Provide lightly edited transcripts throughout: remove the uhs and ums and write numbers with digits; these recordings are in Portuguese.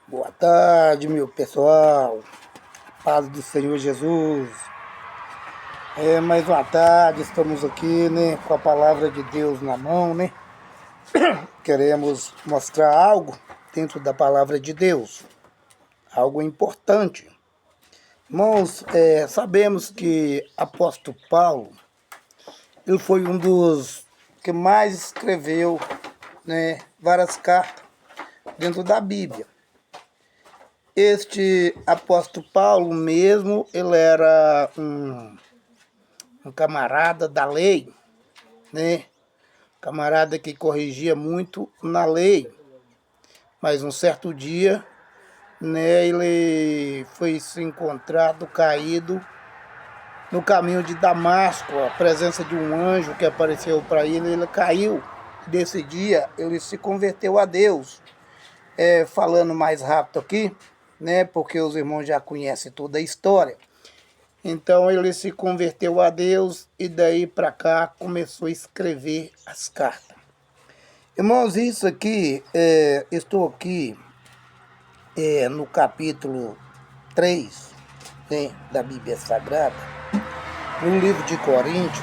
Boa tarde, meu pessoal. Paz do Senhor Jesus. Mais uma tarde, estamos aqui, né, com a palavra de Deus na mão, né? Queremos mostrar algo dentro da palavra de Deus, algo importante. Irmãos, sabemos que apóstolo Paulo, ele foi um dos que mais escreveu, né, várias cartas dentro da Bíblia. Este apóstolo Paulo mesmo, ele era um camarada da lei, né? Camarada que corrigia muito na lei. Mas um certo dia, né, ele foi se encontrado caído no caminho de Damasco, a presença de um anjo que apareceu para ele caiu. Desse dia, ele se converteu a Deus. Falando mais rápido aqui, né, porque os irmãos já conhecem toda a história. Então ele se converteu a Deus e daí para cá começou a escrever as cartas. Irmãos, isso aqui, estou aqui no capítulo 3, né, da Bíblia Sagrada, no livro de Coríntios,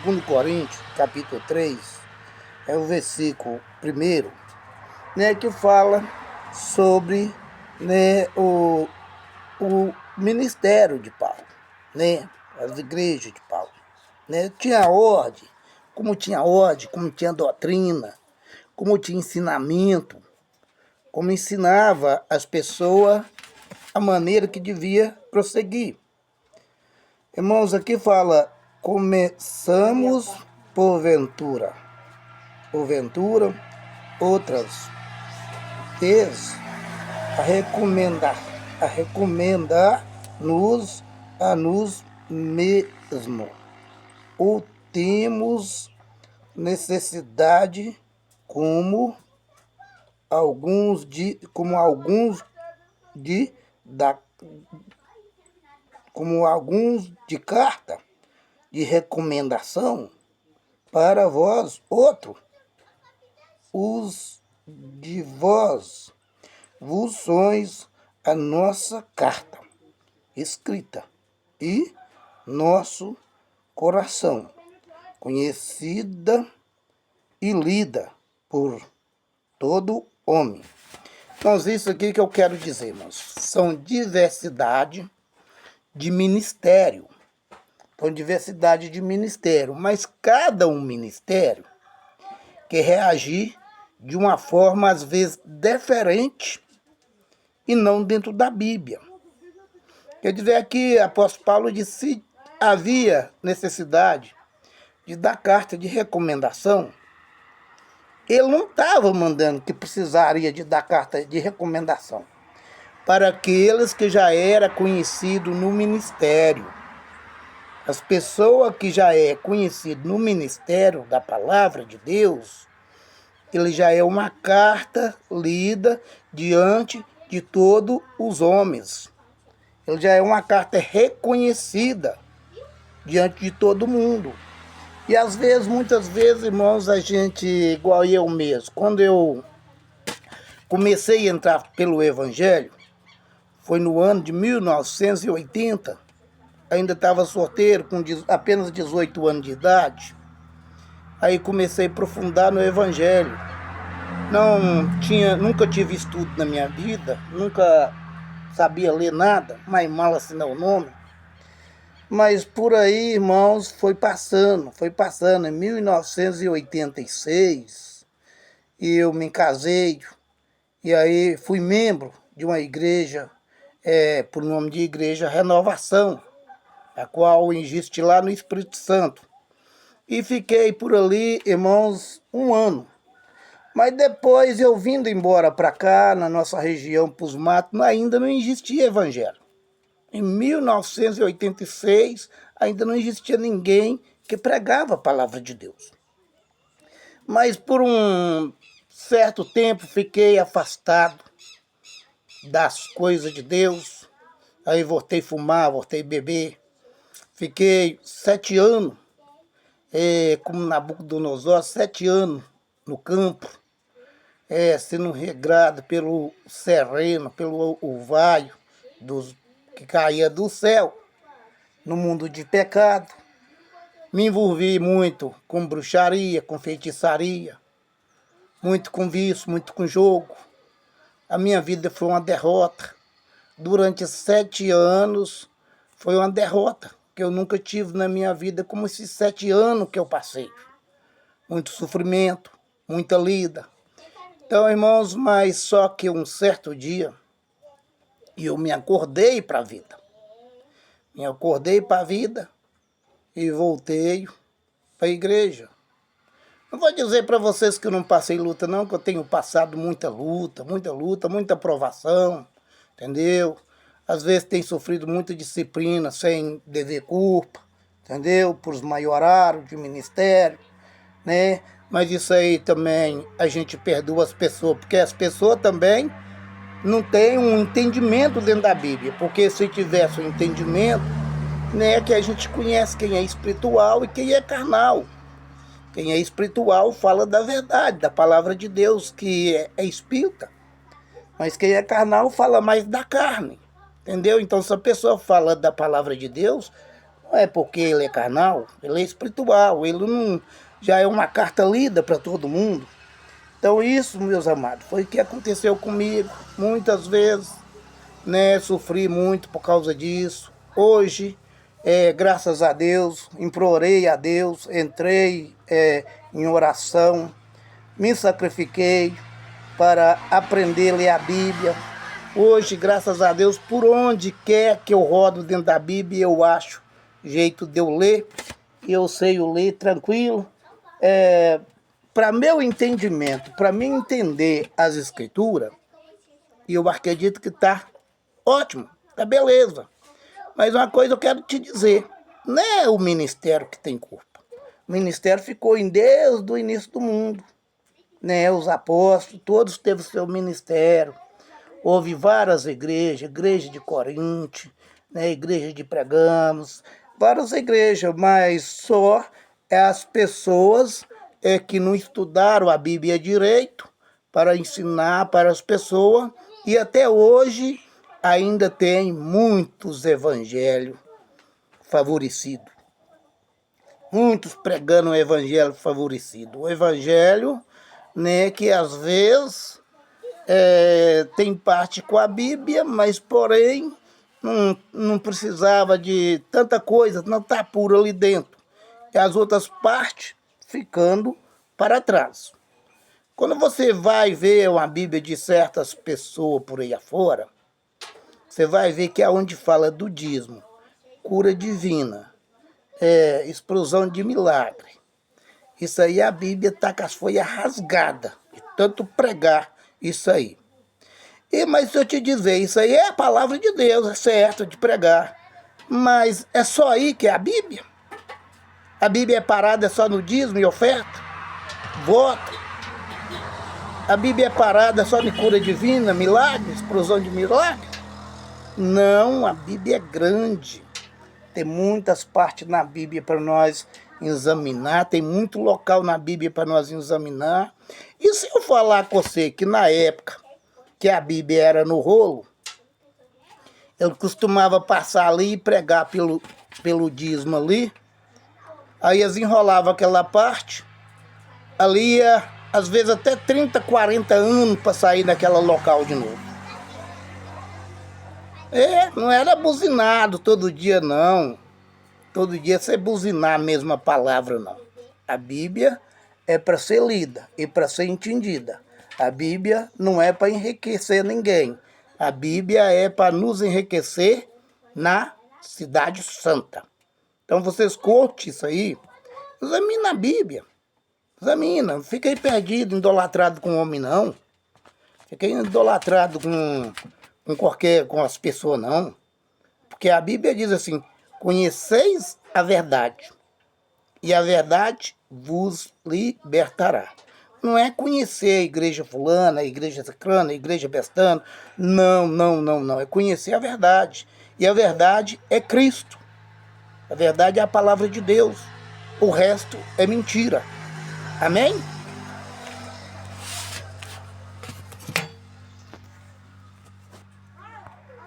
2 Coríntios, capítulo 3, é o versículo 1, né, que fala sobre, né, o ministério de Paulo, né, as igrejas de Paulo, né, tinha ordem, como tinha doutrina, como tinha ensinamento, como ensinava as pessoas a maneira que devia prosseguir. Irmãos, aqui fala, começamos porventura, outras vezes, a recomendar-nos a nós mesmos. Ou temos necessidade, como de da alguns de carta de recomendação para vós outro, os de vos sois a nossa carta escrita e nosso coração, conhecida e lida por todo homem. Então, isso aqui que eu quero dizer, irmãos, são diversidade de ministério. Então, diversidade de ministério, mas cada um ministério quer reagir de uma forma, às vezes, diferente e não dentro da Bíblia. Quer dizer, aqui, o apóstolo Paulo disse que havia necessidade de dar carta de recomendação. Ele não estava mandando que precisaria de dar carta de recomendação para aqueles que já eram conhecidos no ministério. As pessoas que já é conhecido no ministério da palavra de Deus, ele já é uma carta lida diante de todos os homens. Ele já é uma carta reconhecida diante de todo mundo. E às vezes, muitas vezes, irmãos, a gente, igual eu mesmo, quando eu comecei a entrar pelo Evangelho, foi no ano de 1980, ainda estava solteiro, com apenas 18 anos de idade. Aí comecei a aprofundar no Evangelho. Nunca tive estudo na minha vida, nunca sabia ler nada, mais mal assinar o nome. Mas por aí, irmãos, foi passando. Em 1986, e eu me casei, e aí fui membro de uma igreja, por nome de Igreja Renovação, a qual existe lá no Espírito Santo. E fiquei por ali, irmãos, um ano. Mas depois eu vindo embora para cá, na nossa região, para os matos, ainda não existia evangelho. Em 1986, ainda não existia ninguém que pregava a palavra de Deus. Mas por um certo tempo fiquei afastado das coisas de Deus. Aí voltei a fumar, voltei a beber. Fiquei 7 anos, como Nabucodonosor, 7 anos no campo. sendo regrado pelo sereno, pelo orvalho que caía do céu, no mundo de pecado. Me envolvi muito com bruxaria, com feitiçaria, muito com vício, muito com jogo. A minha vida foi uma derrota. Durante 7 anos foi uma derrota que eu nunca tive na minha vida, como esses 7 anos que eu passei. Muito sofrimento, muita lida. Então, irmãos, mas só que um certo dia eu me acordei para a vida. Me acordei para a vida e voltei para a igreja. Não vou dizer para vocês que eu não passei luta, não, que eu tenho passado muita luta, muita provação, entendeu? Às vezes tenho sofrido muita disciplina sem dever culpa, entendeu? Por os maiorários de ministério, né? Mas isso aí também a gente perdoa as pessoas, porque as pessoas também não têm um entendimento dentro da Bíblia, porque se tivesse um entendimento, né, que a gente conhece quem é espiritual e quem é carnal. Quem é espiritual fala da verdade, da palavra de Deus, que é espírita. Mas quem é carnal fala mais da carne, entendeu? Então, se a pessoa fala da palavra de Deus, não é porque ele é carnal, ele é espiritual, ele não já é uma carta lida para todo mundo. Então, isso, meus amados, foi o que aconteceu comigo. Muitas vezes, né, sofri muito por causa disso. Hoje, graças a Deus, implorei a Deus, entrei em oração, me sacrifiquei para aprender a ler a Bíblia. Hoje, graças a Deus, por onde quer que eu rodo dentro da Bíblia, eu acho jeito de eu ler, e eu sei ler tranquilo. Para meu entendimento, para mim entender as Escrituras, e eu acredito que está ótimo, está beleza. Mas uma coisa eu quero te dizer, não é o ministério que tem culpa. O ministério ficou desde o início do mundo, né? Os apóstolos, todos teve seu ministério. Houve várias igrejas, igreja de Corinto, né? Igreja de Pregamos, várias igrejas, mas só as pessoas que não estudaram a Bíblia direito para ensinar para as pessoas, e até hoje ainda tem muitos evangelhos favorecidos. Muitos pregando o evangelho favorecido. O evangelho, né, que às vezes tem parte com a Bíblia, mas porém não precisava de tanta coisa, não está puro ali dentro. E as outras partes ficando para trás. Quando você vai ver uma Bíblia de certas pessoas por aí afora, você vai ver que é onde fala do dízimo, cura divina, explosão de milagre. Isso aí a Bíblia está com as folhas rasgadas, de tanto pregar isso aí. Mas se eu te dizer, isso aí é a palavra de Deus, é certo de pregar. Mas é só aí que é a Bíblia? A Bíblia é parada só no dízimo e oferta? Voto? A Bíblia é parada só de cura divina, milagre, explosão de milagre? Não, a Bíblia é grande. Tem muitas partes na Bíblia para nós examinar, tem muito local na Bíblia para nós examinar. E se eu falar com você que na época que a Bíblia era no rolo, eu costumava passar ali e pregar pelo dízimo ali, aí eles enrolavam aquela parte, ali ia, às vezes até 30, 40 anos para sair daquela local de novo. Não era buzinado todo dia, não. Todo dia você buzinar a mesma palavra, não. A Bíblia é para ser lida e para ser entendida. A Bíblia não é para enriquecer ninguém. A Bíblia é para nos enriquecer na cidade santa. Então vocês curtem isso aí, examina a Bíblia. Examina, não fica aí perdido, idolatrado com o homem, não. Fica aí idolatrado com as pessoas, não. Porque a Bíblia diz assim: conheceis a verdade, e a verdade vos libertará. Não é conhecer a igreja fulana, a igreja sacrana, a igreja bestana. Não. É conhecer a verdade. E a verdade é Cristo. A verdade é a palavra de Deus. O resto é mentira. Amém?